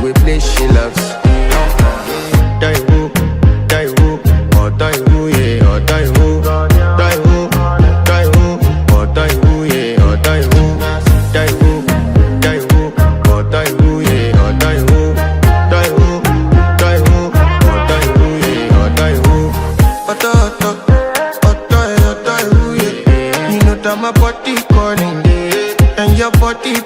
we play she loves. Die who, or die who, yeah, or die who, die who, or die who, yeah, or die who, or die who, yeah, or die who, or die who, yeah, or die who. Die who, yeah. You know that my body calling, and your body